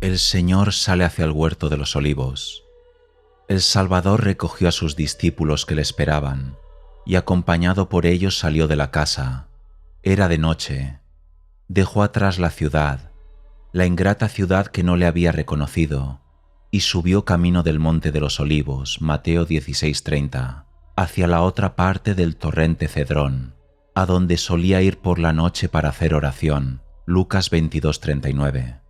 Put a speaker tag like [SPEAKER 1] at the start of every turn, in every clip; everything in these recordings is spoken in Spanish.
[SPEAKER 1] El Señor sale hacia el huerto de los olivos. El Salvador recogió a sus discípulos que le esperaban, y acompañado por ellos salió de la casa. Era de noche. Dejó atrás la ciudad, la ingrata ciudad que no le había reconocido, y subió camino del monte de los olivos, Mateo 16:30, hacia la otra parte del torrente Cedrón, a donde solía ir por la noche para hacer oración, Lucas 22:39.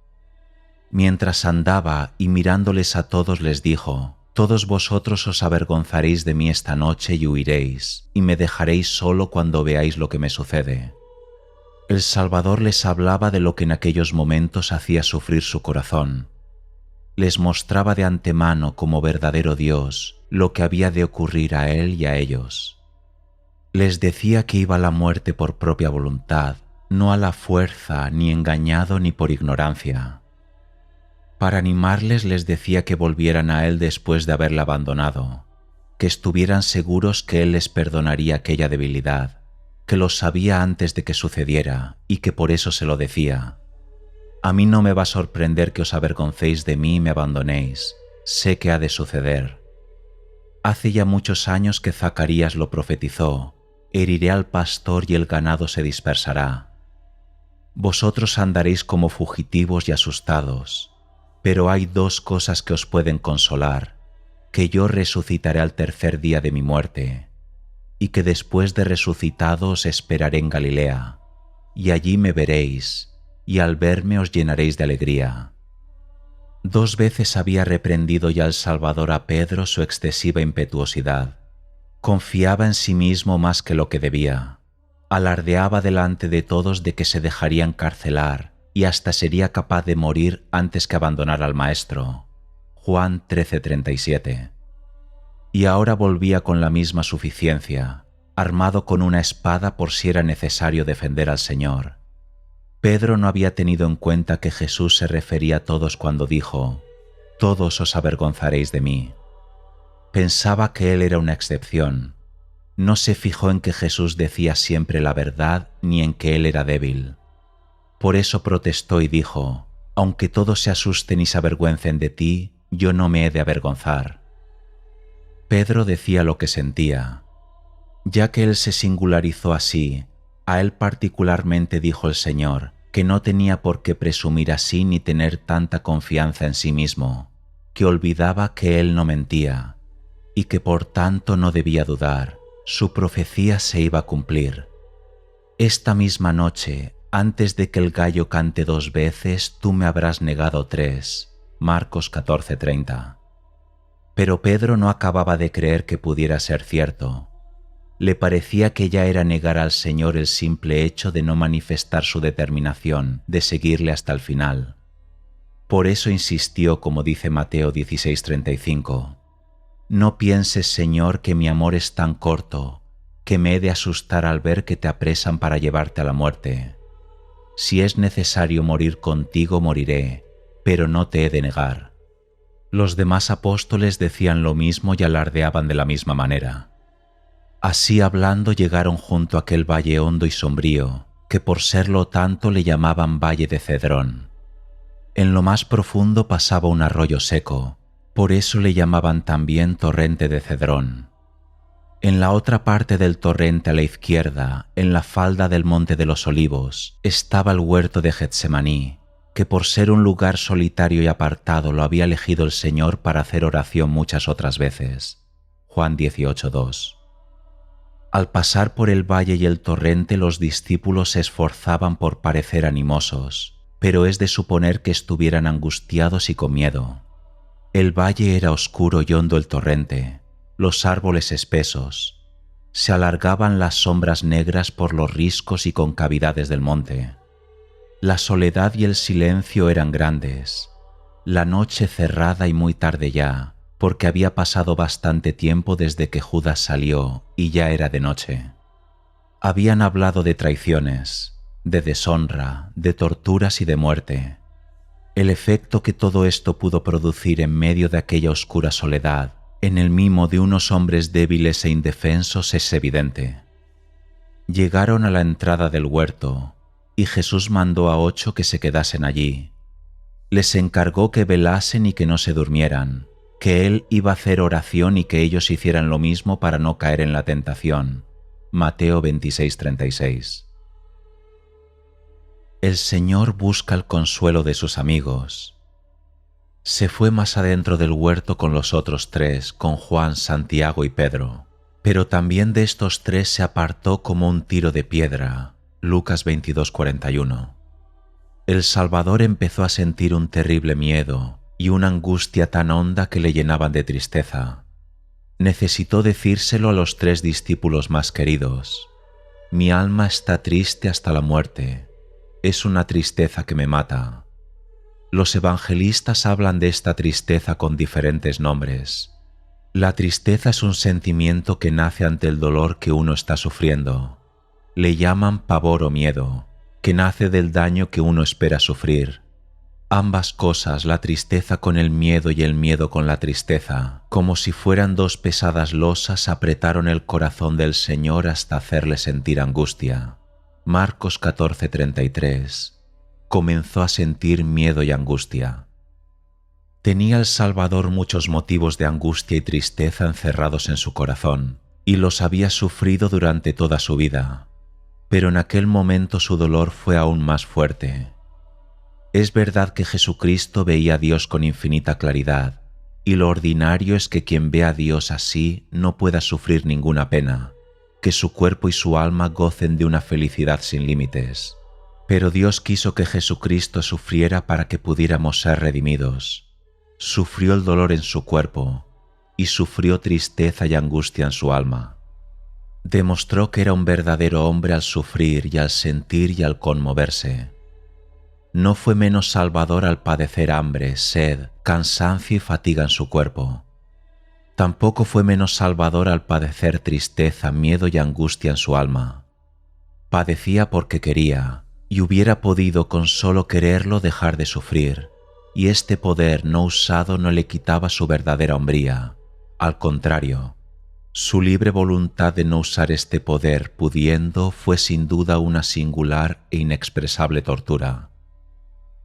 [SPEAKER 1] Mientras andaba y mirándoles a todos les dijo: «Todos vosotros os avergonzaréis de mí esta noche y huiréis, y me dejaréis solo cuando veáis lo que me sucede». El Salvador les hablaba de lo que en aquellos momentos hacía sufrir su corazón. Les mostraba de antemano como verdadero Dios lo que había de ocurrir a él y a ellos. Les decía que iba a la muerte por propia voluntad, no a la fuerza, ni engañado ni por ignorancia. Para animarles les decía que volvieran a él después de haberle abandonado, que estuvieran seguros que él les perdonaría aquella debilidad, que lo sabía antes de que sucediera y que por eso se lo decía. A mí no me va a sorprender que os avergoncéis de mí y me abandonéis. Sé que ha de suceder. Hace ya muchos años que Zacarías lo profetizó: heriré al pastor y el ganado se dispersará. Vosotros andaréis como fugitivos y asustados, pero hay dos cosas que os pueden consolar: que yo resucitaré al tercer día de mi muerte, y que después de resucitado os esperaré en Galilea, y allí me veréis, y al verme os llenaréis de alegría. 2 veces había reprendido ya el Salvador a Pedro su excesiva impetuosidad. Confiaba en sí mismo más que lo que debía. Alardeaba delante de todos de que se dejaría encarcelar y hasta sería capaz de morir antes que abandonar al Maestro. Juan 13:37. Y ahora volvía con la misma suficiencia, armado con una espada por si era necesario defender al Señor. Pedro no había tenido en cuenta que Jesús se refería a todos cuando dijo: «Todos os avergonzaréis de mí». Pensaba que él era una excepción. No se fijó en que Jesús decía siempre la verdad ni en que él era débil. Por eso protestó y dijo: «Aunque todos se asusten y se avergüencen de ti, yo no me he de avergonzar». Pedro decía lo que sentía. Ya que él se singularizó así, a él particularmente dijo el Señor que no tenía por qué presumir así ni tener tanta confianza en sí mismo, que olvidaba que él no mentía y que por tanto no debía dudar, su profecía se iba a cumplir. «Esta misma noche, antes de que el gallo cante 2 veces, tú me habrás negado 3, Marcos 14:30. Pero Pedro no acababa de creer que pudiera ser cierto. Le parecía que ya era negar al Señor el simple hecho de no manifestar su determinación de seguirle hasta el final. Por eso insistió, como dice Mateo 16:35: «No pienses, Señor, que mi amor es tan corto, que me he de asustar al ver que te apresan para llevarte a la muerte. Si es necesario morir contigo, moriré, pero no te he de negar». Los demás apóstoles decían lo mismo y alardeaban de la misma manera. Así hablando llegaron junto a aquel valle hondo y sombrío, que por serlo tanto le llamaban Valle de Cedrón. En lo más profundo pasaba un arroyo seco, por eso le llamaban también Torrente de Cedrón. En la otra parte del torrente a la izquierda, en la falda del monte de los olivos, estaba el huerto de Getsemaní, que por ser un lugar solitario y apartado lo había elegido el Señor para hacer oración muchas otras veces. Juan 18:2. Al pasar por el valle y el torrente, los discípulos se esforzaban por parecer animosos, pero es de suponer que estuvieran angustiados y con miedo. El valle era oscuro y hondo el torrente, los árboles espesos. Se alargaban las sombras negras por los riscos y concavidades del monte. La soledad y el silencio eran grandes. La noche cerrada y muy tarde ya, porque había pasado bastante tiempo desde que Judas salió y ya era de noche. Habían hablado de traiciones, de deshonra, de torturas y de muerte. El efecto que todo esto pudo producir en medio de aquella oscura soledad, en el mimo de unos hombres débiles e indefensos, es evidente. Llegaron a la entrada del huerto, y Jesús mandó a 8 que se quedasen allí. Les encargó que velasen y que no se durmieran, que Él iba a hacer oración y que ellos hicieran lo mismo para no caer en la tentación. Mateo 26:36. El Señor busca el consuelo de sus amigos. Se fue más adentro del huerto con los otros tres, con Juan, Santiago y Pedro. Pero también de estos tres se apartó como un tiro de piedra. Lucas 22:41. El Salvador empezó a sentir un terrible miedo y una angustia tan honda que le llenaban de tristeza. Necesitó decírselo a los tres discípulos más queridos. Mi alma está triste hasta la muerte. Es una tristeza que me mata. Los evangelistas hablan de esta tristeza con diferentes nombres. La tristeza es un sentimiento que nace ante el dolor que uno está sufriendo. Le llaman pavor o miedo, que nace del daño que uno espera sufrir. Ambas cosas, la tristeza con el miedo y el miedo con la tristeza, como si fueran dos pesadas losas, apretaron el corazón del Señor hasta hacerle sentir angustia. Marcos 14:33. Comenzó a sentir miedo y angustia. Tenía el Salvador muchos motivos de angustia y tristeza encerrados en su corazón, y los había sufrido durante toda su vida. Pero en aquel momento su dolor fue aún más fuerte. Es verdad que Jesucristo veía a Dios con infinita claridad, y lo ordinario es que quien ve a Dios así no pueda sufrir ninguna pena, que su cuerpo y su alma gocen de una felicidad sin límites. Pero Dios quiso que Jesucristo sufriera para que pudiéramos ser redimidos. Sufrió el dolor en su cuerpo y sufrió tristeza y angustia en su alma. Demostró que era un verdadero hombre al sufrir y al sentir y al conmoverse. No fue menos salvador al padecer hambre, sed, cansancio y fatiga en su cuerpo. Tampoco fue menos salvador al padecer tristeza, miedo y angustia en su alma. Padecía porque quería, y hubiera podido con solo quererlo dejar de sufrir, y este poder no usado no le quitaba su verdadera hombría. Al contrario, su libre voluntad de no usar este poder pudiendo fue sin duda una singular e inexpresable tortura.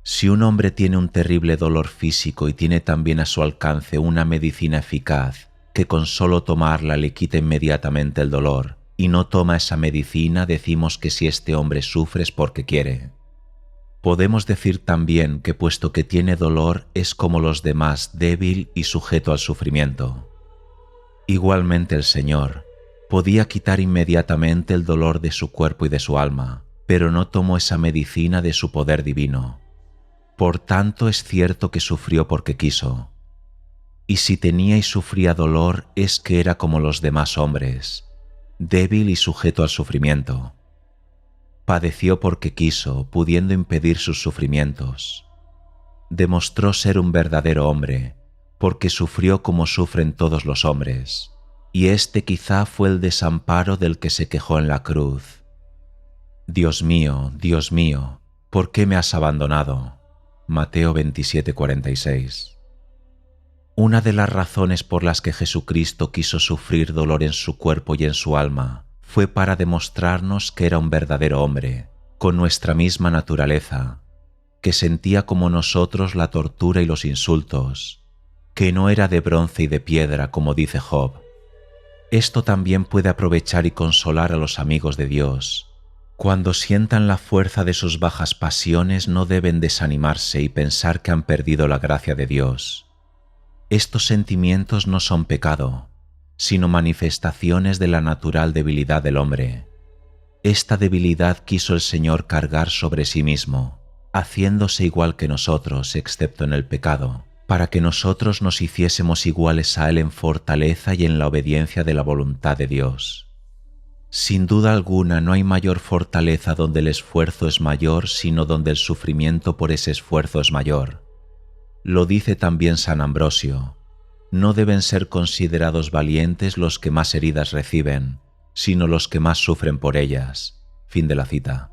[SPEAKER 1] Si un hombre tiene un terrible dolor físico y tiene también a su alcance una medicina eficaz que con solo tomarla le quita inmediatamente el dolor, y no toma esa medicina, decimos que si este hombre sufre es porque quiere. Podemos decir también que puesto que tiene dolor es como los demás, débil y sujeto al sufrimiento. Igualmente el Señor podía quitar inmediatamente el dolor de su cuerpo y de su alma, pero no tomó esa medicina de su poder divino. Por tanto es cierto que sufrió porque quiso. Y si tenía y sufría dolor es que era como los demás hombres, débil y sujeto al sufrimiento. Padeció porque quiso, pudiendo impedir sus sufrimientos. Demostró ser un verdadero hombre, porque sufrió como sufren todos los hombres, y este quizá fue el desamparo del que se quejó en la cruz. Dios mío, ¿por qué me has abandonado? Mateo 27:46. Una de las razones por las que Jesucristo quiso sufrir dolor en su cuerpo y en su alma fue para demostrarnos que era un verdadero hombre, con nuestra misma naturaleza, que sentía como nosotros la tortura y los insultos, que no era de bronce y de piedra como dice Job. Esto también puede aprovechar y consolar a los amigos de Dios. Cuando sientan la fuerza de sus bajas pasiones no deben desanimarse y pensar que han perdido la gracia de Dios. Estos sentimientos no son pecado, sino manifestaciones de la natural debilidad del hombre. Esta debilidad quiso el Señor cargar sobre sí mismo, haciéndose igual que nosotros, excepto en el pecado, para que nosotros nos hiciésemos iguales a Él en fortaleza y en la obediencia de la voluntad de Dios. Sin duda alguna no hay mayor fortaleza donde el esfuerzo es mayor, sino donde el sufrimiento por ese esfuerzo es mayor. Lo dice también San Ambrosio: no deben ser considerados valientes los que más heridas reciben, sino los que más sufren por ellas. Fin de la cita.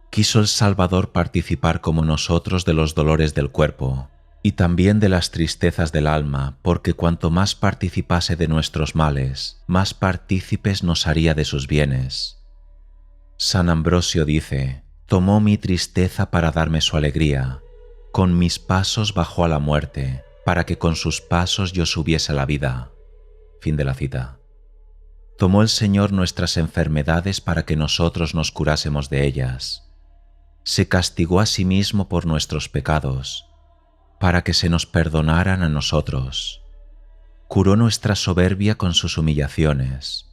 [SPEAKER 1] Quiso el Salvador participar como nosotros de los dolores del cuerpo y también de las tristezas del alma, porque cuanto más participase de nuestros males, más partícipes nos haría de sus bienes. San Ambrosio dice: tomó mi tristeza para darme su alegría, Con mis pasos bajó a la muerte, para que con sus pasos yo subiese a la vida. Fin de la cita. Tomó el Señor nuestras enfermedades para que nosotros nos curásemos de ellas. Se castigó a sí mismo por nuestros pecados, para que se nos perdonaran a nosotros. Curó nuestra soberbia con sus humillaciones,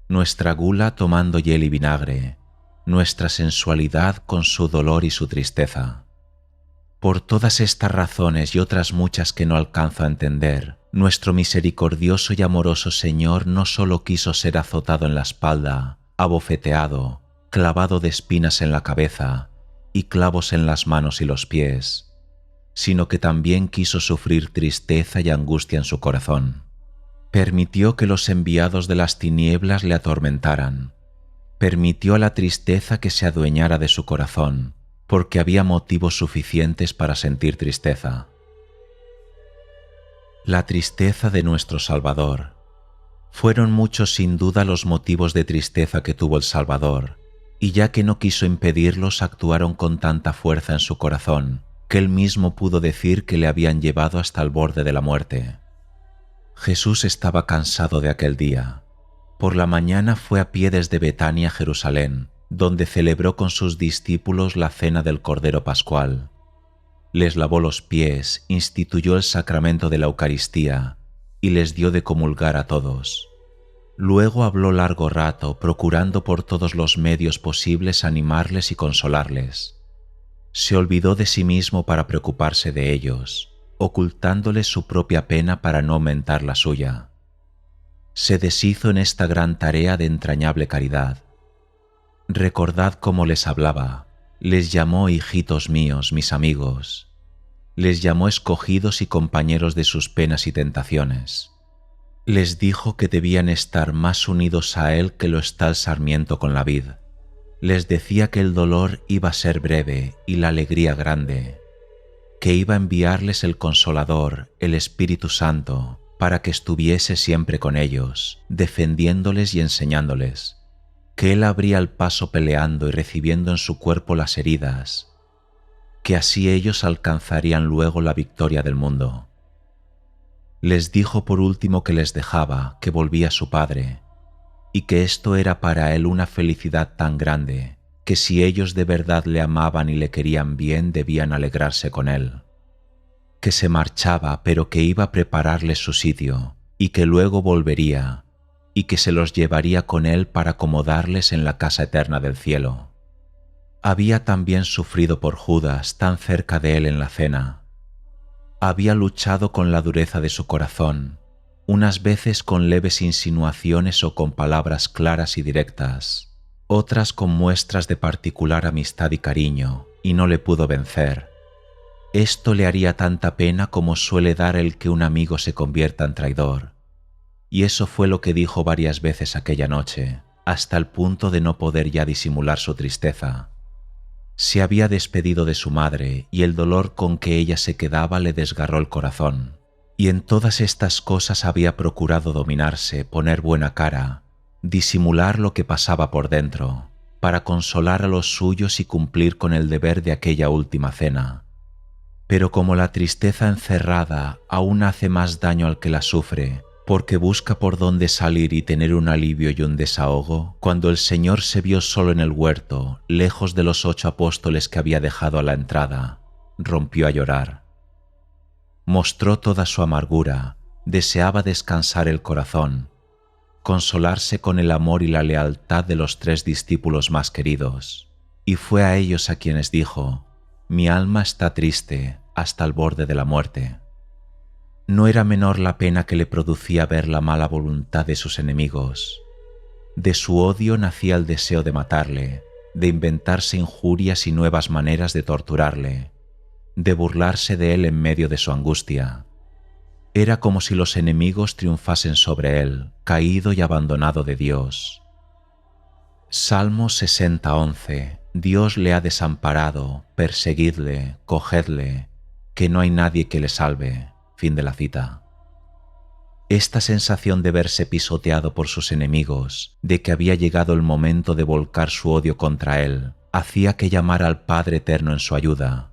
[SPEAKER 1] nuestra gula tomando hiel y vinagre, nuestra sensualidad con su dolor y su tristeza. Por todas estas razones y otras muchas que no alcanzo a entender, nuestro misericordioso y amoroso Señor no solo quiso ser azotado en la espalda, abofeteado, clavado de espinas en la cabeza y clavos en las manos y los pies, sino que también quiso sufrir tristeza y angustia en su corazón. Permitió que los enviados de las tinieblas le atormentaran. Permitió a la tristeza que se adueñara de su corazón, porque había motivos suficientes para sentir tristeza. La tristeza de nuestro Salvador. Fueron muchos sin duda los motivos de tristeza que tuvo el Salvador, y ya que no quiso impedirlos, actuaron con tanta fuerza en su corazón, que él mismo pudo decir que le habían llevado hasta el borde de la muerte. Jesús estaba cansado de aquel día. Por la mañana fue a pie desde Betania a Jerusalén, donde celebró con sus discípulos la cena del Cordero Pascual. Les lavó los pies, instituyó el sacramento de la Eucaristía y les dio de comulgar a todos. Luego habló largo rato, procurando por todos los medios posibles animarles y consolarles. Se olvidó de sí mismo para preocuparse de ellos, ocultándoles su propia pena para no aumentar la suya. Se deshizo en esta gran tarea de entrañable caridad. Recordad cómo les hablaba, les llamó hijitos míos, mis amigos, les llamó escogidos y compañeros de sus penas y tentaciones. Les dijo que debían estar más unidos a él que lo está el sarmiento con la vid. Les decía que el dolor iba a ser breve y la alegría grande, que iba a enviarles el Consolador, el Espíritu Santo, para que estuviese siempre con ellos, defendiéndoles y enseñándoles, que él abría el paso peleando y recibiendo en su cuerpo las heridas, que así ellos alcanzarían luego la victoria del mundo. Les dijo por último que les dejaba, que volvía a su Padre, y que esto era para él una felicidad tan grande, que si ellos de verdad le amaban y le querían bien, debían alegrarse con él. Que se marchaba, pero que iba a prepararles su sitio, y que luego volvería, y que se los llevaría con él para acomodarles en la casa eterna del cielo. Había también sufrido por Judas, tan cerca de él en la cena. Había luchado con la dureza de su corazón, unas veces con leves insinuaciones o con palabras claras y directas, otras con muestras de particular amistad y cariño, y no le pudo vencer. Esto le haría tanta pena como suele dar el que un amigo se convierta en traidor. Y eso fue lo que dijo varias veces aquella noche, hasta el punto de no poder ya disimular su tristeza. Se había despedido de su madre y el dolor con que ella se quedaba le desgarró el corazón. Y en todas estas cosas había procurado dominarse, poner buena cara, disimular lo que pasaba por dentro, para consolar a los suyos y cumplir con el deber de aquella última cena. Pero como la tristeza encerrada aún hace más daño al que la sufre, porque busca por dónde salir y tener un alivio y un desahogo, cuando el Señor se vio solo en el huerto, lejos de los 8 apóstoles que había dejado a la entrada, rompió a llorar. Mostró toda su amargura, deseaba descansar el corazón, consolarse con el amor y la lealtad de los 3 discípulos más queridos, y fue a ellos a quienes dijo: «Mi alma está triste hasta el borde de la muerte». No era menor la pena que le producía ver la mala voluntad de sus enemigos. De su odio nacía el deseo de matarle, de inventarse injurias y nuevas maneras de torturarle, de burlarse de él en medio de su angustia. Era como si los enemigos triunfasen sobre él, caído y abandonado de Dios. Salmo 60:11. Dios le ha desamparado, perseguidle, cogedle, que no hay nadie que le salve. Fin de la cita. Esta sensación de verse pisoteado por sus enemigos, de que había llegado el momento de volcar su odio contra él, hacía que llamara al Padre Eterno en su ayuda.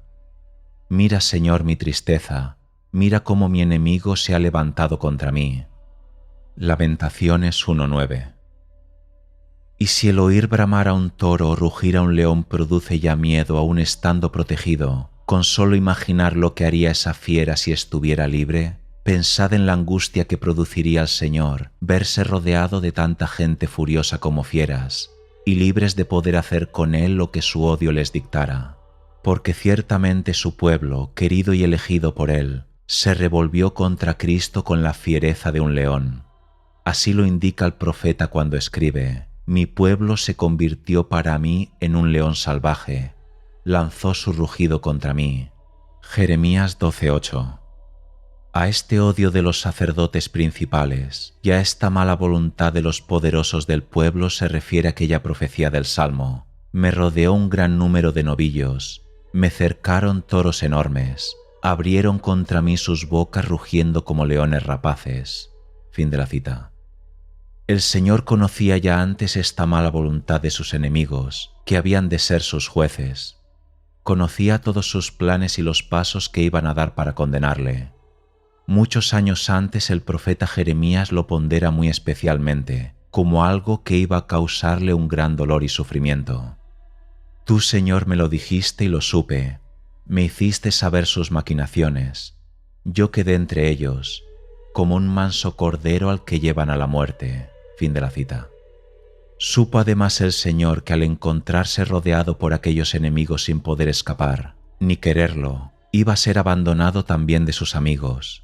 [SPEAKER 1] Mira, Señor, mi tristeza, mira cómo mi enemigo se ha levantado contra mí. Lamentaciones 1:9. Y si el oír bramar a un toro o rugir a un león produce ya miedo aun estando protegido, con solo imaginar lo que haría esa fiera si estuviera libre, pensad en la angustia que produciría al Señor verse rodeado de tanta gente furiosa como fieras, y libres de poder hacer con él lo que su odio les dictara. Porque ciertamente su pueblo, querido y elegido por él, se revolvió contra Cristo con la fiereza de un león. Así lo indica el profeta cuando escribe: mi pueblo se convirtió para mí en un león salvaje, lanzó su rugido contra mí. Jeremías 12:8. A este odio de los sacerdotes principales y a esta mala voluntad de los poderosos del pueblo se refiere aquella profecía del Salmo: me rodeó un gran número de novillos, me cercaron toros enormes, abrieron contra mí sus bocas rugiendo como leones rapaces. Fin de la cita. El Señor conocía ya antes esta mala voluntad de sus enemigos, que habían de ser sus jueces. Conocía todos sus planes y los pasos que iban a dar para condenarle. Muchos años antes el profeta Jeremías lo pondera muy especialmente, como algo que iba a causarle un gran dolor y sufrimiento. Tú, Señor, me lo dijiste y lo supe, me hiciste saber sus maquinaciones. Yo quedé entre ellos, como un manso cordero al que llevan a la muerte. Fin de la cita. Supo además el Señor que al encontrarse rodeado por aquellos enemigos sin poder escapar, ni quererlo, iba a ser abandonado también de sus amigos.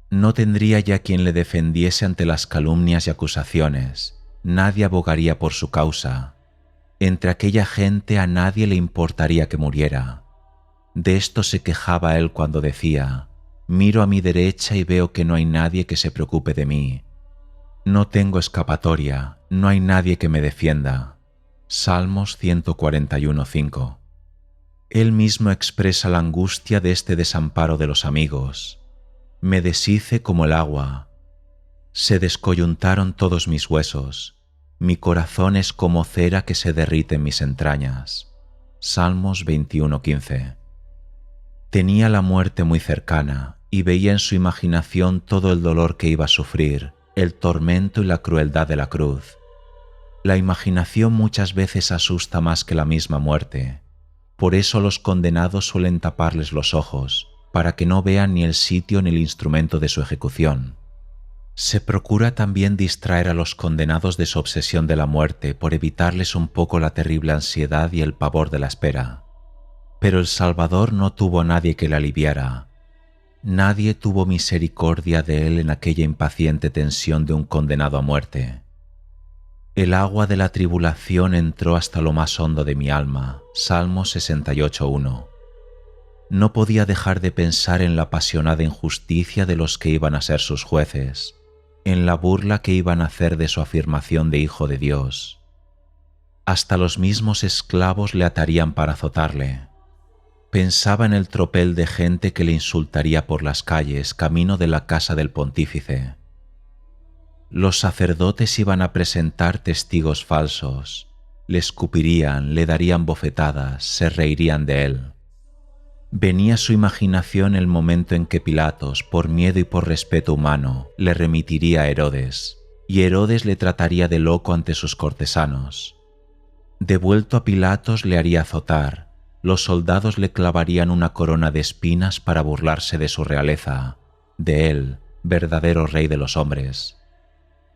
[SPEAKER 1] No tendría ya quien le defendiese ante las calumnias y acusaciones, nadie abogaría por su causa. Entre aquella gente a nadie le importaría que muriera. De esto se quejaba él cuando decía: miro a mi derecha y veo que no hay nadie que se preocupe de mí. No tengo escapatoria, no hay nadie que me defienda. Salmos 141:5. Él mismo expresa la angustia de este desamparo de los amigos. Me deshice como el agua. Se descoyuntaron todos mis huesos. Mi corazón es como cera que se derrite en mis entrañas. Salmos 21:15. Tenía la muerte muy cercana y veía en su imaginación todo el dolor que iba a sufrir, el tormento y la crueldad de la cruz. La imaginación muchas veces asusta más que la misma muerte. Por eso los condenados suelen taparles los ojos, para que no vean ni el sitio ni el instrumento de su ejecución. Se procura también distraer a los condenados de su obsesión de la muerte por evitarles un poco la terrible ansiedad y el pavor de la espera. Pero el Salvador no tuvo a nadie que le aliviara. Nadie tuvo misericordia de él en aquella impaciente tensión de un condenado a muerte. El agua de la tribulación entró hasta lo más hondo de mi alma. Salmo 68:1. No podía dejar de pensar en la apasionada injusticia de los que iban a ser sus jueces, en la burla que iban a hacer de su afirmación de Hijo de Dios. Hasta los mismos esclavos le atarían para azotarle. Pensaba en el tropel de gente que le insultaría por las calles camino de la casa del pontífice. Los sacerdotes iban a presentar testigos falsos, le escupirían, le darían bofetadas, se reirían de él. Venía a su imaginación el momento en que Pilatos, por miedo y por respeto humano, le remitiría a Herodes, y Herodes le trataría de loco ante sus cortesanos. Devuelto a Pilatos le haría azotar, los soldados le clavarían una corona de espinas para burlarse de su realeza, de él, verdadero rey de los hombres.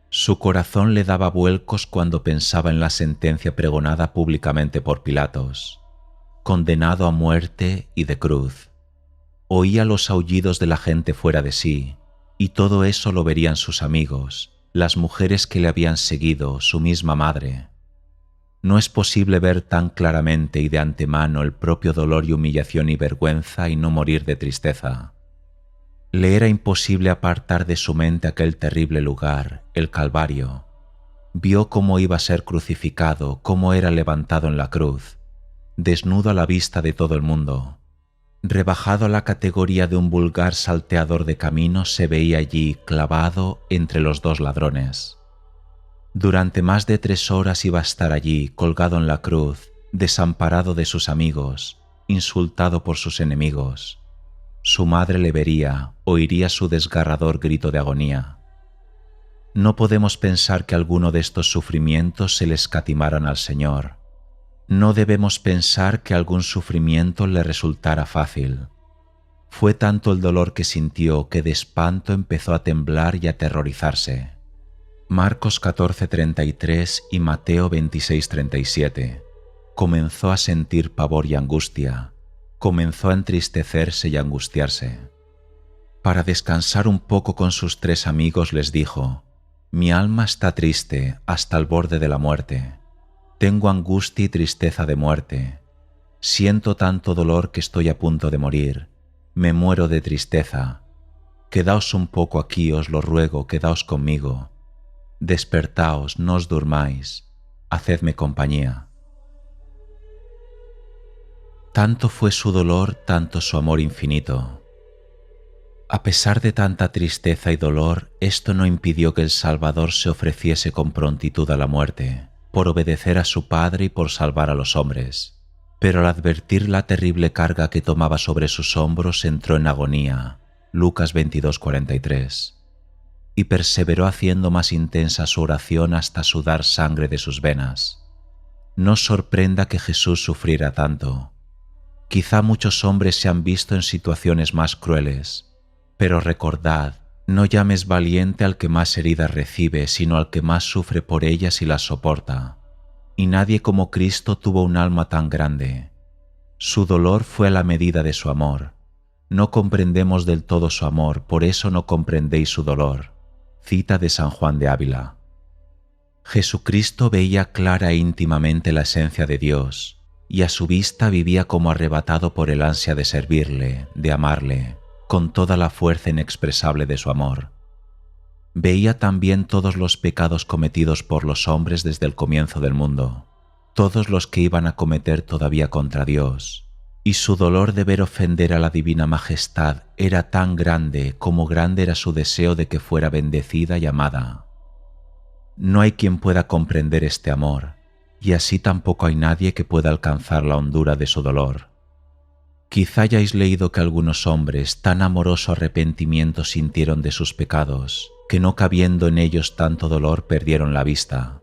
[SPEAKER 1] Su corazón le daba vuelcos cuando pensaba en la sentencia pregonada públicamente por Pilatos: condenado a muerte y de cruz. Oía los aullidos de la gente fuera de sí, y todo eso lo verían sus amigos, las mujeres que le habían seguido, su misma madre. No es posible ver tan claramente y de antemano el propio dolor y humillación y vergüenza y no morir de tristeza. Le era imposible apartar de su mente aquel terrible lugar, el Calvario. Vio cómo iba a ser crucificado, cómo era levantado en la cruz, desnudo a la vista de todo el mundo. Rebajado a la categoría de un vulgar salteador de caminos, se veía allí clavado entre los dos ladrones. Durante más de 3 horas iba a estar allí, colgado en la cruz, desamparado de sus amigos, insultado por sus enemigos. Su madre le vería, oiría su desgarrador grito de agonía. No podemos pensar que alguno de estos sufrimientos se le escatimaran al Señor. No debemos pensar que algún sufrimiento le resultara fácil. Fue tanto el dolor que sintió que de espanto empezó a temblar y a aterrorizarse. Marcos 14:33 y Mateo 26:37. Comenzó a sentir pavor y angustia. Comenzó a entristecerse y angustiarse. Para descansar un poco con sus 3 amigos les dijo: «Mi alma está triste hasta el borde de la muerte. Tengo angustia y tristeza de muerte. Siento tanto dolor que estoy a punto de morir. Me muero de tristeza. Quedaos un poco aquí, os lo ruego, quedaos conmigo. Despertaos, no os durmáis. Hacedme compañía». Tanto fue su dolor, tanto su amor infinito. A pesar de tanta tristeza y dolor, esto no impidió que el Salvador se ofreciese con prontitud a la muerte, por obedecer a su Padre y por salvar a los hombres. Pero al advertir la terrible carga que tomaba sobre sus hombros, entró en agonía. Lucas 22:43. Y perseveró haciendo más intensa su oración hasta sudar sangre de sus venas. No os sorprenda que Jesús sufriera tanto. Quizá muchos hombres se han visto en situaciones más crueles, pero recordad, no llames valiente al que más heridas recibe, sino al que más sufre por ellas y las soporta. Y nadie como Cristo tuvo un alma tan grande. Su dolor fue a la medida de su amor. No comprendemos del todo su amor, por eso no comprendéis su dolor. Cita de San Juan de Ávila. Jesucristo veía clara e íntimamente la esencia de Dios, y a su vista vivía como arrebatado por el ansia de servirle, de amarle, con toda la fuerza inexpresable de su amor. Veía también todos los pecados cometidos por los hombres desde el comienzo del mundo, todos los que iban a cometer todavía contra Dios, y su dolor de ver ofender a la divina majestad era tan grande como grande era su deseo de que fuera bendecida y amada. No hay quien pueda comprender este amor, y así tampoco hay nadie que pueda alcanzar la hondura de su dolor. Quizá hayáis leído que algunos hombres tan amoroso arrepentimiento sintieron de sus pecados, que no cabiendo en ellos tanto dolor perdieron la vista.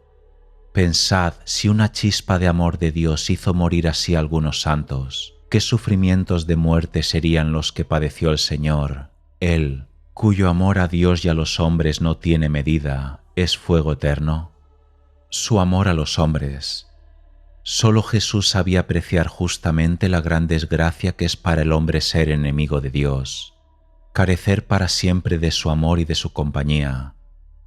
[SPEAKER 1] Pensad, si una chispa de amor de Dios hizo morir así a algunos santos, ¿qué sufrimientos de muerte serían los que padeció el Señor? Él, cuyo amor a Dios y a los hombres no tiene medida, es fuego eterno. Su amor a los hombres. Solo Jesús sabía apreciar justamente la gran desgracia que es para el hombre ser enemigo de Dios, carecer para siempre de su amor y de su compañía.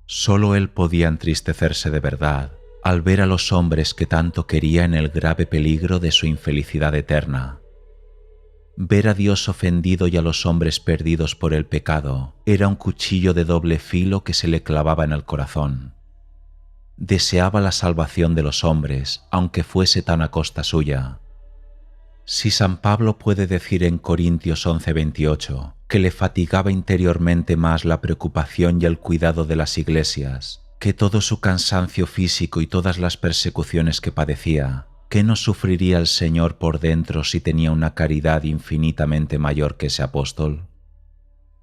[SPEAKER 1] Solo Él podía entristecerse de verdad al ver a los hombres que tanto quería en el grave peligro de su infelicidad eterna. Ver a Dios ofendido y a los hombres perdidos por el pecado era un cuchillo de doble filo que se le clavaba en el corazón. Deseaba la salvación de los hombres, aunque fuese tan a costa suya. Si San Pablo puede decir en Corintios 11:28 que le fatigaba interiormente más la preocupación y el cuidado de las iglesias que todo su cansancio físico y todas las persecuciones que padecía, ¿qué no sufriría el Señor por dentro si tenía una caridad infinitamente mayor que ese apóstol?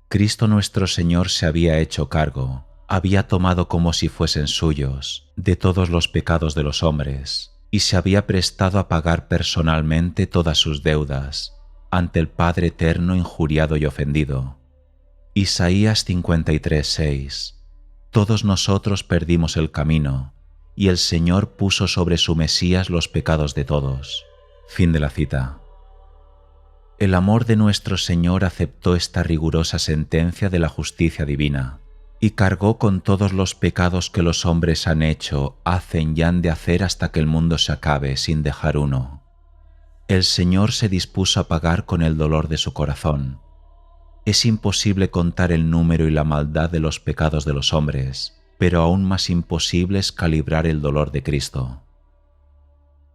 [SPEAKER 1] Cristo nuestro Señor se había hecho cargo, había tomado como si fuesen suyos, de todos los pecados de los hombres, y se había prestado a pagar personalmente todas sus deudas, ante el Padre eterno injuriado y ofendido. Isaías 53:6. Todos nosotros perdimos el camino, y el Señor puso sobre su Mesías los pecados de todos. Fin de la cita. El amor de nuestro Señor aceptó esta rigurosa sentencia de la justicia divina, y cargó con todos los pecados que los hombres han hecho, hacen y han de hacer hasta que el mundo se acabe sin dejar uno. El Señor se dispuso a pagar con el dolor de su corazón. Es imposible contar el número y la maldad de los pecados de los hombres, pero aún más imposible es calibrar el dolor de Cristo.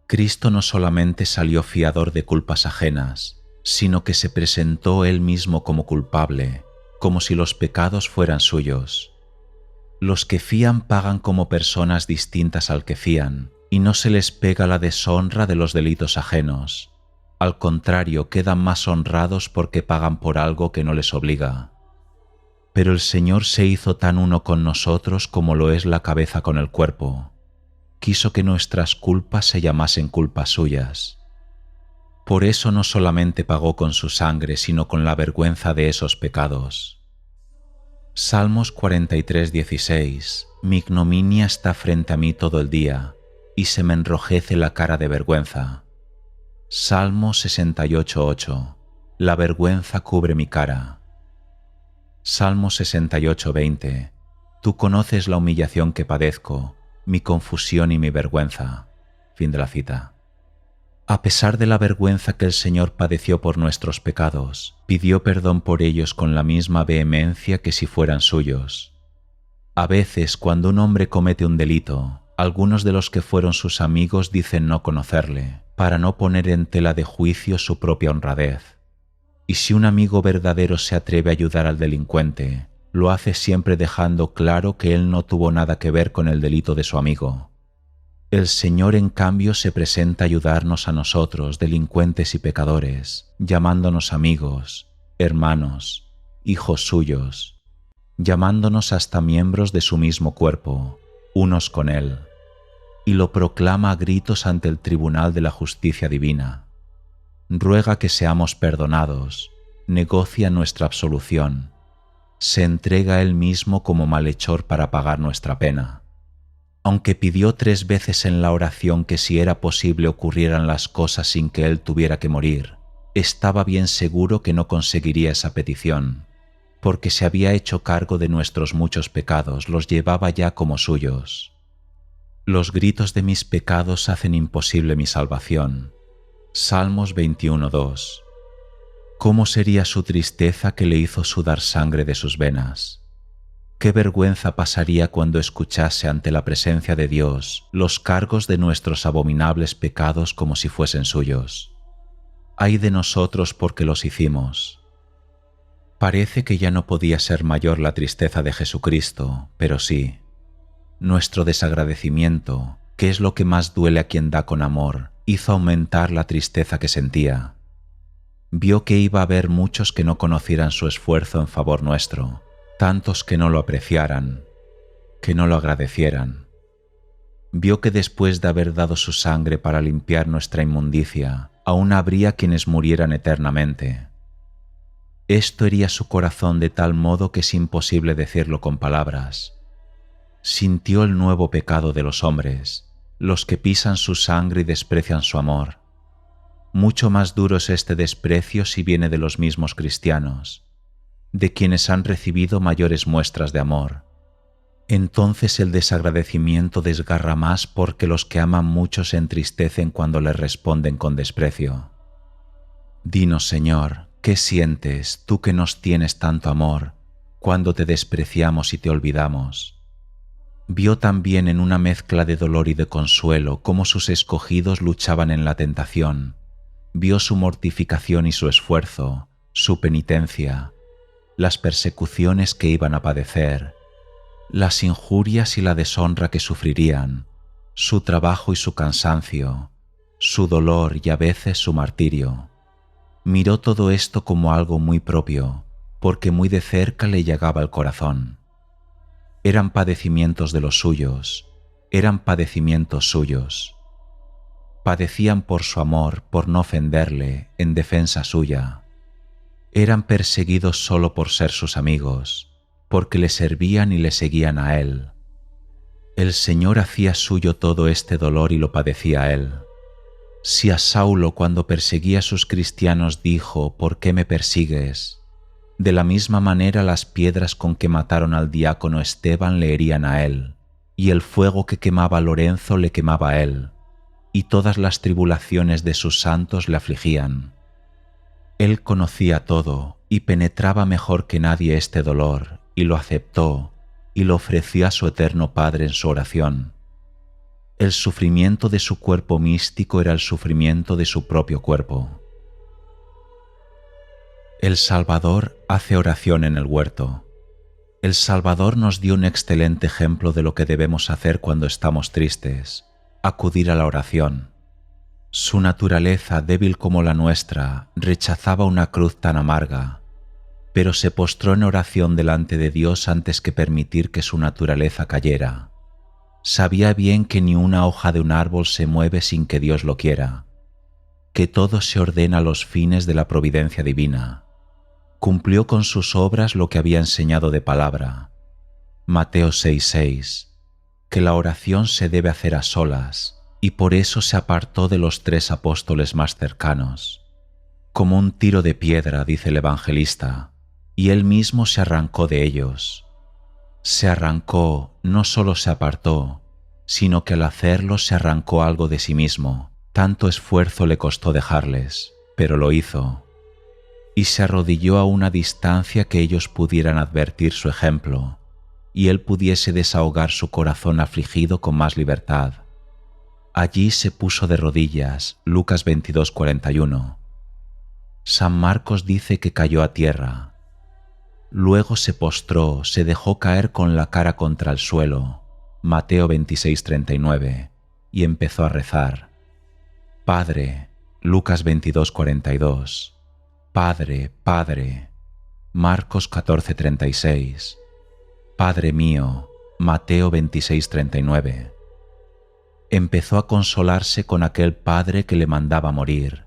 [SPEAKER 1] Cristo no solamente salió fiador de culpas ajenas, sino que se presentó Él mismo como culpable, como si los pecados fueran suyos. Los que fían pagan como personas distintas al que fían, y no se les pega la deshonra de los delitos ajenos. Al contrario, quedan más honrados porque pagan por algo que no les obliga. Pero el Señor se hizo tan uno con nosotros como lo es la cabeza con el cuerpo. Quiso que nuestras culpas se llamasen culpas suyas. Por eso no solamente pagó con su sangre, sino con la vergüenza de esos pecados. Salmos 43:16. Mi ignominia está frente a mí todo el día, y se me enrojece la cara de vergüenza. Salmo 68:8. La vergüenza cubre mi cara. Salmo 68:20. Tú conoces la humillación que padezco, mi confusión y mi vergüenza. Fin de la cita. A pesar de la vergüenza que el Señor padeció por nuestros pecados, pidió perdón por ellos con la misma vehemencia que si fueran suyos. A veces, cuando un hombre comete un delito, algunos de los que fueron sus amigos dicen no conocerle, para no poner en tela de juicio su propia honradez. Y si un amigo verdadero se atreve a ayudar al delincuente, lo hace siempre dejando claro que él no tuvo nada que ver con el delito de su amigo. El Señor, en cambio, se presenta a ayudarnos a nosotros, delincuentes y pecadores, llamándonos amigos, hermanos, hijos suyos, llamándonos hasta miembros de su mismo cuerpo, unos con Él, y lo proclama a gritos ante el tribunal de la justicia divina. Ruega que seamos perdonados, negocia nuestra absolución, se entrega Él mismo como malhechor para pagar nuestra pena. Aunque pidió 3 veces en la oración que si era posible ocurrieran las cosas sin que Él tuviera que morir, estaba bien seguro que no conseguiría esa petición, porque se había hecho cargo de nuestros muchos pecados, los llevaba ya como suyos. Los gritos de mis pecados hacen imposible mi salvación. Salmos 21:2. ¿Cómo sería su tristeza que le hizo sudar sangre de sus venas? ¿Qué vergüenza pasaría cuando escuchase ante la presencia de Dios los cargos de nuestros abominables pecados como si fuesen suyos? ¡Ay de nosotros porque los hicimos! Parece que ya no podía ser mayor la tristeza de Jesucristo, pero sí. Nuestro desagradecimiento, que es lo que más duele a quien da con amor, hizo aumentar la tristeza que sentía. Vio que iba a haber muchos que no conocieran su esfuerzo en favor nuestro, tantos que no lo apreciaran, que no lo agradecieran. Vio que después de haber dado su sangre para limpiar nuestra inmundicia, aún habría quienes murieran eternamente. Esto hería su corazón de tal modo que es imposible decirlo con palabras. Sintió el nuevo pecado de los hombres, los que pisan su sangre y desprecian su amor. Mucho más duro es este desprecio si viene de los mismos cristianos, de quienes han recibido mayores muestras de amor. Entonces el desagradecimiento desgarra más porque los que aman mucho se entristecen cuando les responden con desprecio. Dinos, Señor, ¿qué sientes tú que nos tienes tanto amor cuando te despreciamos y te olvidamos? Vio también en una mezcla de dolor y de consuelo cómo sus escogidos luchaban en la tentación. Vio su mortificación y su esfuerzo, su penitencia, las persecuciones que iban a padecer, las injurias y la deshonra que sufrirían, su trabajo y su cansancio, su dolor y a veces su martirio. Miró todo esto como algo muy propio, porque muy de cerca le llegaba al corazón. Eran padecimientos de los suyos, eran padecimientos suyos. Padecían por su amor, por no ofenderle, en defensa suya. Eran perseguidos solo por ser sus amigos, porque le servían y le seguían a Él. El Señor hacía suyo todo este dolor y lo padecía a Él. Si a Saulo cuando perseguía a sus cristianos dijo, ¿por qué me persigues?, de la misma manera las piedras con que mataron al diácono Esteban le herían a él, y el fuego que quemaba a Lorenzo le quemaba a él, y todas las tribulaciones de sus santos le afligían. Él conocía todo y penetraba mejor que nadie este dolor, y lo aceptó, y lo ofreció a su eterno Padre en su oración. El sufrimiento de su cuerpo místico era el sufrimiento de su propio cuerpo. El Salvador hace oración en el huerto. El Salvador nos dio un excelente ejemplo de lo que debemos hacer cuando estamos tristes, acudir a la oración. Su naturaleza, débil como la nuestra, rechazaba una cruz tan amarga, pero se postró en oración delante de Dios antes que permitir que su naturaleza cayera. Sabía bien que ni una hoja de un árbol se mueve sin que Dios lo quiera, que todo se ordena a los fines de la providencia divina. Cumplió con sus obras lo que había enseñado de palabra. Mateo 6:6, que la oración se debe hacer a solas, y por eso se apartó de los 3 apóstoles más cercanos. Como un tiro de piedra, dice el evangelista, y él mismo se arrancó de ellos. Se arrancó, no solo se apartó, sino que al hacerlo se arrancó algo de sí mismo. Tanto esfuerzo le costó dejarles, pero lo hizo. Y se arrodilló a una distancia que ellos pudieran advertir su ejemplo, y él pudiese desahogar su corazón afligido con más libertad. Allí se puso de rodillas, Lucas 22:41. San Marcos dice que cayó a tierra. Luego se postró, se dejó caer con la cara contra el suelo, Mateo 26:39, y empezó a rezar. Padre, Lucas 22:42. Padre, Padre, Marcos 14:36. Padre mío, Mateo 26:39. Empezó a consolarse con aquel padre que le mandaba morir,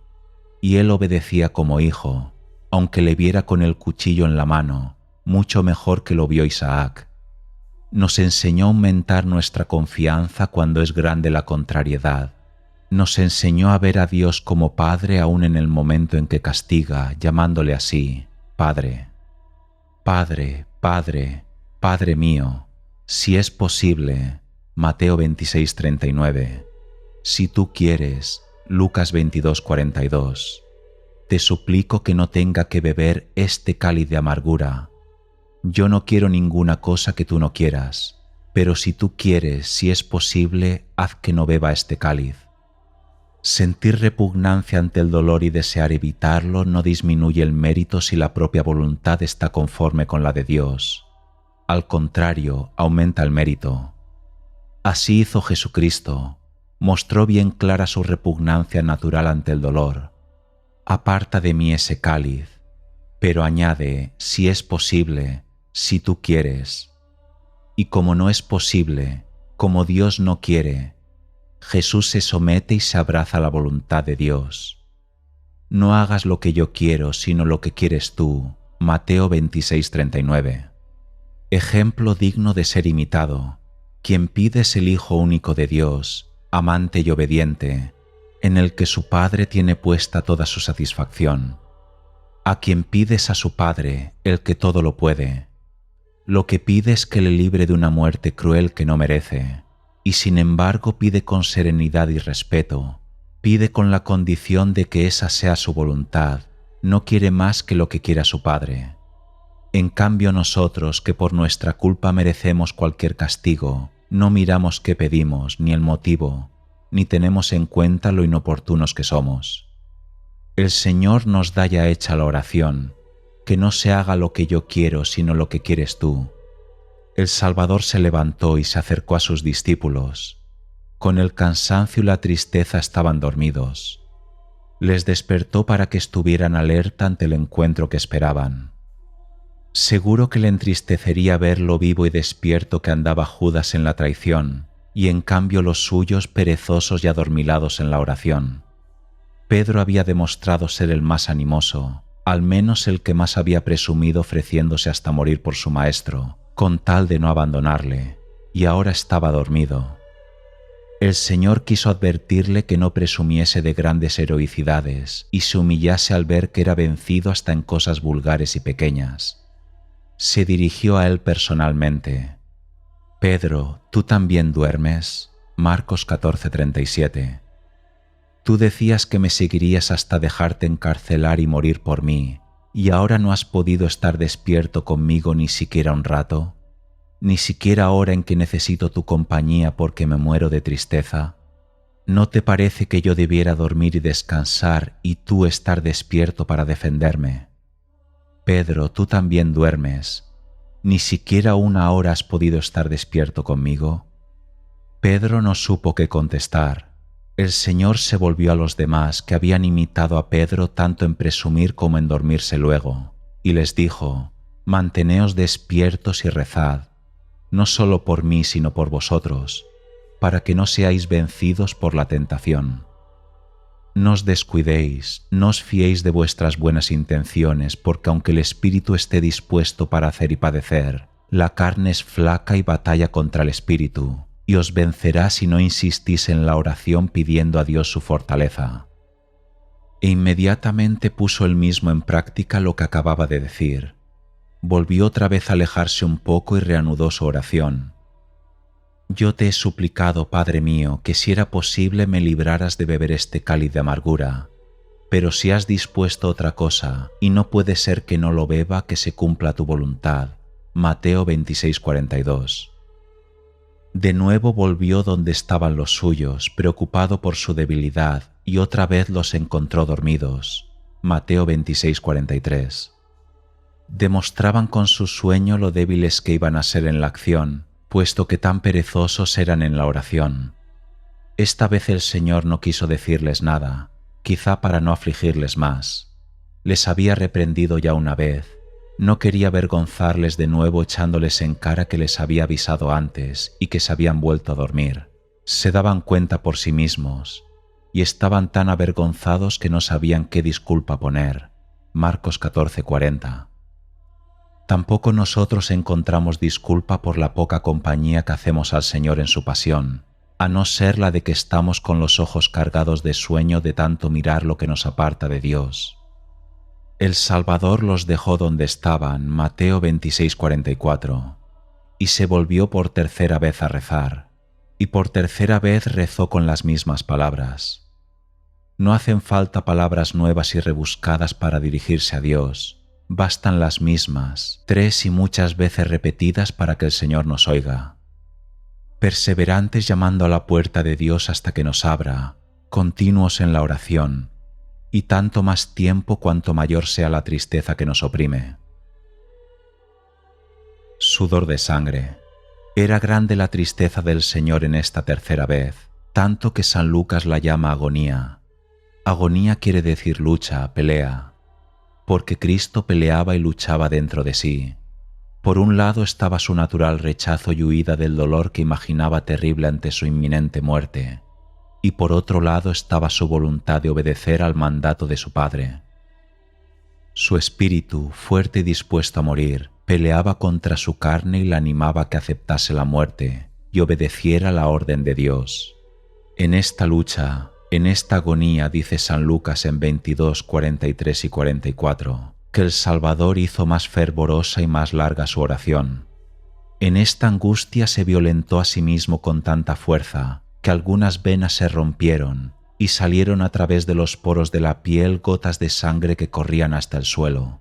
[SPEAKER 1] y él obedecía como hijo, aunque le viera con el cuchillo en la mano, mucho mejor que lo vio Isaac. Nos enseñó a aumentar nuestra confianza cuando es grande la contrariedad. Nos enseñó a ver a Dios como Padre aún en el momento en que castiga, llamándole así, Padre. Padre, Padre, Padre mío, si es posible, Mateo 26:39. Si tú quieres, Lucas 22:42. Te suplico que no tenga que beber este cáliz de amargura. Yo no quiero ninguna cosa que tú no quieras, pero si tú quieres, si es posible, haz que no beba este cáliz. Sentir repugnancia ante el dolor y desear evitarlo no disminuye el mérito si la propia voluntad está conforme con la de Dios. Al contrario, aumenta el mérito. Así hizo Jesucristo, mostró bien clara su repugnancia natural ante el dolor. Aparta de mí ese cáliz, pero añade, si es posible, si tú quieres. Y como no es posible, como Dios no quiere, Jesús se somete y se abraza a la voluntad de Dios. No hagas lo que yo quiero, sino lo que quieres tú. Mateo 26:39. Ejemplo digno de ser imitado. Quien pide es el Hijo único de Dios, amante y obediente, en el que su Padre tiene puesta toda su satisfacción. A quien pides a su Padre, el que todo lo puede. Lo que pide es que le libre de una muerte cruel que no merece, y sin embargo pide con serenidad y respeto, pide con la condición de que esa sea su voluntad, no quiere más que lo que quiera su Padre. En cambio nosotros, que por nuestra culpa merecemos cualquier castigo, no miramos qué pedimos, ni el motivo, ni tenemos en cuenta lo inoportunos que somos. El Señor nos da ya hecha la oración, que no se haga lo que yo quiero, sino lo que quieres tú. El Salvador se levantó y se acercó a sus discípulos. Con el cansancio y la tristeza estaban dormidos. Les despertó para que estuvieran alerta ante el encuentro que esperaban. Seguro que le entristecería ver lo vivo y despierto que andaba Judas en la traición, y en cambio los suyos perezosos y adormilados en la oración. Pedro había demostrado ser el más animoso, al menos el que más había presumido ofreciéndose hasta morir por su maestro, con tal de no abandonarle, y ahora estaba dormido. El Señor quiso advertirle que no presumiese de grandes heroicidades y se humillase al ver que era vencido hasta en cosas vulgares y pequeñas. Se dirigió a él personalmente. Pedro, ¿tú también duermes? Marcos 14:37. Tú decías que me seguirías hasta dejarte encarcelar y morir por mí, ¿y ahora no has podido estar despierto conmigo ni siquiera un rato? ¿Ni siquiera ahora en que necesito tu compañía porque me muero de tristeza? ¿No te parece que yo debiera dormir y descansar y tú estar despierto para defenderme? Pedro, tú también duermes. ¿Ni siquiera una hora has podido estar despierto conmigo? Pedro no supo qué contestar. El Señor se volvió a los demás que habían imitado a Pedro tanto en presumir como en dormirse luego, y les dijo: «Manteneos despiertos y rezad, no solo por mí sino por vosotros, para que no seáis vencidos por la tentación. No os descuidéis, no os fiéis de vuestras buenas intenciones, porque aunque el espíritu esté dispuesto para hacer y padecer, la carne es flaca y batalla contra el espíritu, y os vencerá si no insistís en la oración pidiendo a Dios su fortaleza». E inmediatamente puso él mismo en práctica lo que acababa de decir. Volvió otra vez a alejarse un poco y reanudó su oración. «Yo te he suplicado, Padre mío, que si era posible me libraras de beber este cáliz de amargura, pero si has dispuesto otra cosa, y no puede ser que no lo beba, que se cumpla tu voluntad». Mateo 26:42. De nuevo volvió donde estaban los suyos, preocupado por su debilidad, y otra vez los encontró dormidos. Mateo 26:43. Demostraban con su sueño lo débiles que iban a ser en la acción, puesto que tan perezosos eran en la oración. Esta vez el Señor no quiso decirles nada, quizá para no afligirles más. Les había reprendido ya una vez. No quería avergonzarles de nuevo echándoles en cara que les había avisado antes y que se habían vuelto a dormir. Se daban cuenta por sí mismos y estaban tan avergonzados que no sabían qué disculpa poner. Marcos 14:40. Tampoco nosotros encontramos disculpa por la poca compañía que hacemos al Señor en su pasión, a no ser la de que estamos con los ojos cargados de sueño de tanto mirar lo que nos aparta de Dios. El Salvador los dejó donde estaban, Mateo 26:44, y se volvió por tercera vez a rezar, y por tercera vez rezó con las mismas palabras. No hacen falta palabras nuevas y rebuscadas para dirigirse a Dios. Bastan las mismas, 3 y muchas veces repetidas para que el Señor nos oiga. Perseverantes llamando a la puerta de Dios hasta que nos abra, continuos en la oración, y tanto más tiempo cuanto mayor sea la tristeza que nos oprime. Sudor de sangre. Era grande la tristeza del Señor en esta tercera vez, tanto que San Lucas la llama agonía. Agonía quiere decir lucha, pelea, porque Cristo peleaba y luchaba dentro de sí. Por un lado estaba su natural rechazo y huida del dolor que imaginaba terrible ante su inminente muerte, y por otro lado estaba su voluntad de obedecer al mandato de su Padre. Su espíritu, fuerte y dispuesto a morir, peleaba contra su carne y la animaba a que aceptase la muerte y obedeciera la orden de Dios. En esta lucha, en esta agonía, dice San Lucas en 22, 43 y 44, que el Salvador hizo más fervorosa y más larga su oración. En esta angustia se violentó a sí mismo con tanta fuerza que algunas venas se rompieron y salieron a través de los poros de la piel gotas de sangre que corrían hasta el suelo.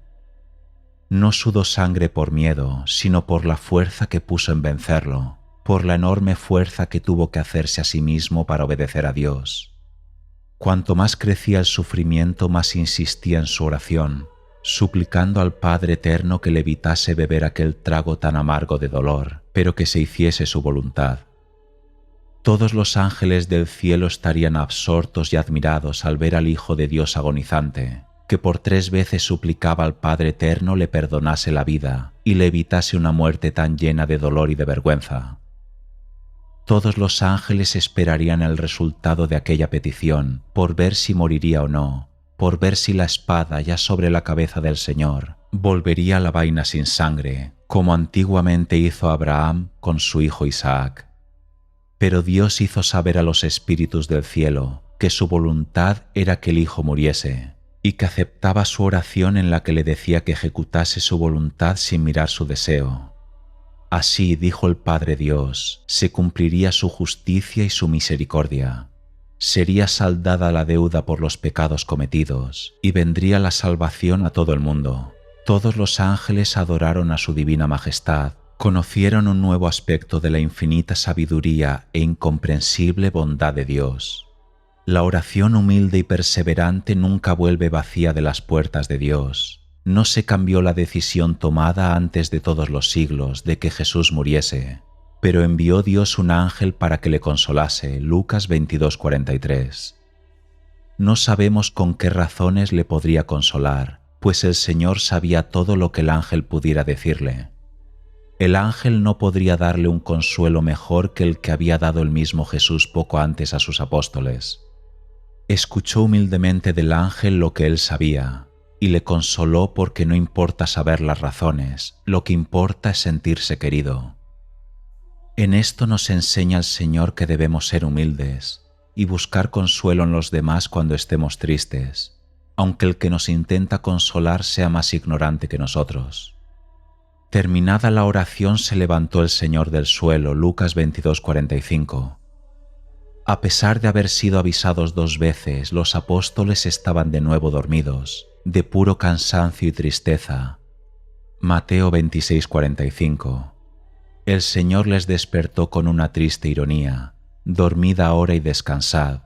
[SPEAKER 1] No sudó sangre por miedo, sino por la fuerza que puso en vencerlo, por la enorme fuerza que tuvo que hacerse a sí mismo para obedecer a Dios. Cuanto más crecía el sufrimiento, más insistía en su oración, suplicando al Padre Eterno que le evitase beber aquel trago tan amargo de dolor, pero que se hiciese su voluntad. Todos los ángeles del cielo estarían absortos y admirados al ver al Hijo de Dios agonizante, que por 3 veces suplicaba al Padre Eterno le perdonase la vida y le evitase una muerte tan llena de dolor y de vergüenza. Todos los ángeles esperarían el resultado de aquella petición, por ver si moriría o no, por ver si la espada ya sobre la cabeza del Señor volvería la vaina sin sangre, como antiguamente hizo Abraham con su hijo Isaac. Pero Dios hizo saber a los espíritus del cielo que su voluntad era que el hijo muriese, y que aceptaba su oración en la que le decía que ejecutase su voluntad sin mirar su deseo. Así, dijo el Padre Dios, se cumpliría su justicia y su misericordia. Sería saldada la deuda por los pecados cometidos, y vendría la salvación a todo el mundo. Todos los ángeles adoraron a su divina majestad, conocieron un nuevo aspecto de la infinita sabiduría e incomprensible bondad de Dios. La oración humilde y perseverante nunca vuelve vacía de las puertas de Dios. No se cambió la decisión tomada antes de todos los siglos de que Jesús muriese, pero envió Dios un ángel para que le consolase. Lucas 22:43. No sabemos con qué razones le podría consolar, pues el Señor sabía todo lo que el ángel pudiera decirle. El ángel no podría darle un consuelo mejor que el que había dado el mismo Jesús poco antes a sus apóstoles. Escuchó humildemente del ángel lo que él sabía, y le consoló porque no importa saber las razones, lo que importa es sentirse querido. En esto nos enseña el Señor que debemos ser humildes y buscar consuelo en los demás cuando estemos tristes, aunque el que nos intenta consolar sea más ignorante que nosotros. Terminada la oración se levantó el Señor del suelo. Lucas 22:45. A pesar de haber sido avisados 2 veces, los apóstoles estaban de nuevo dormidos, de puro cansancio y tristeza. Mateo 26:45. El Señor les despertó con una triste ironía: dormid ahora y descansad,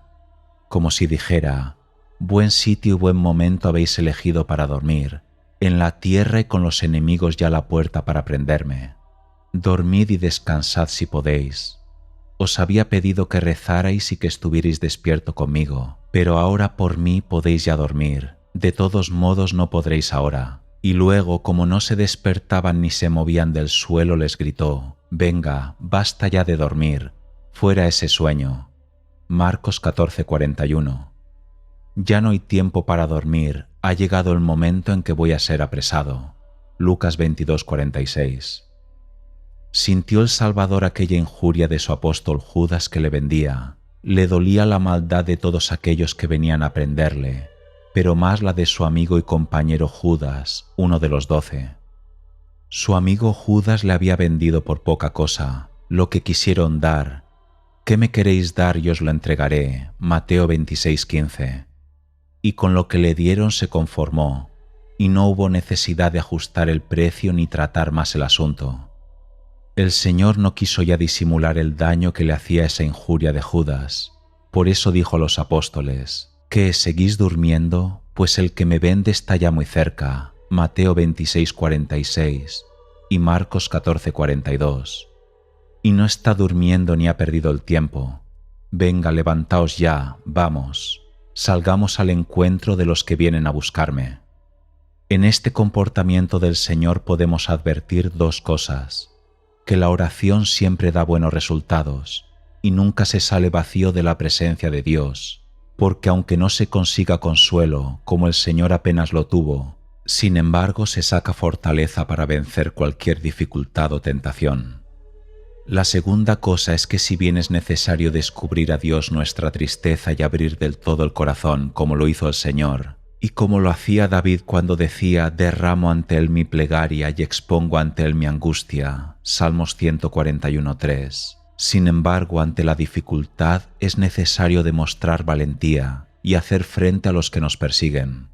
[SPEAKER 1] como si dijera: buen sitio y buen momento habéis elegido para dormir, en la tierra y con los enemigos ya a la puerta para prenderme. Dormid y descansad si podéis. Os había pedido que rezarais y que estuvierais despierto conmigo, pero ahora por mí podéis ya dormir. De todos modos no podréis ahora. Y luego, como no se despertaban ni se movían del suelo, les gritó: venga, basta ya de dormir, fuera ese sueño. Marcos 14:41. Ya no hay tiempo para dormir, ha llegado el momento en que voy a ser apresado. Lucas 22:46. Sintió el Salvador aquella injuria de su apóstol Judas que le vendía. Le dolía la maldad de todos aquellos que venían a prenderle, pero más la de su amigo y compañero Judas, uno de los 12. Su amigo Judas le había vendido por poca cosa, lo que quisieron dar. ¿Qué me queréis dar y os lo entregaré? Mateo 26:15. Y con lo que le dieron se conformó, y no hubo necesidad de ajustar el precio ni tratar más el asunto. El Señor no quiso ya disimular el daño que le hacía esa injuria de Judas. Por eso dijo a los apóstoles: ¿qué, seguís durmiendo? Pues el que me vende está ya muy cerca. Mateo 26:46 y Marcos 14:42. Y no está durmiendo ni ha perdido el tiempo. Venga, levantaos ya, vamos, salgamos al encuentro de los que vienen a buscarme. En este comportamiento del Señor podemos advertir 2 cosas: que la oración siempre da buenos resultados y nunca se sale vacío de la presencia de Dios, porque aunque no se consiga consuelo, como el Señor apenas lo tuvo, sin embargo se saca fortaleza para vencer cualquier dificultad o tentación. La segunda cosa es que si bien es necesario descubrir a Dios nuestra tristeza y abrir del todo el corazón, como lo hizo el Señor, y como lo hacía David cuando decía: derramo ante Él mi plegaria y expongo ante Él mi angustia, Salmos 141:3. Sin embargo, ante la dificultad es necesario demostrar valentía y hacer frente a los que nos persiguen.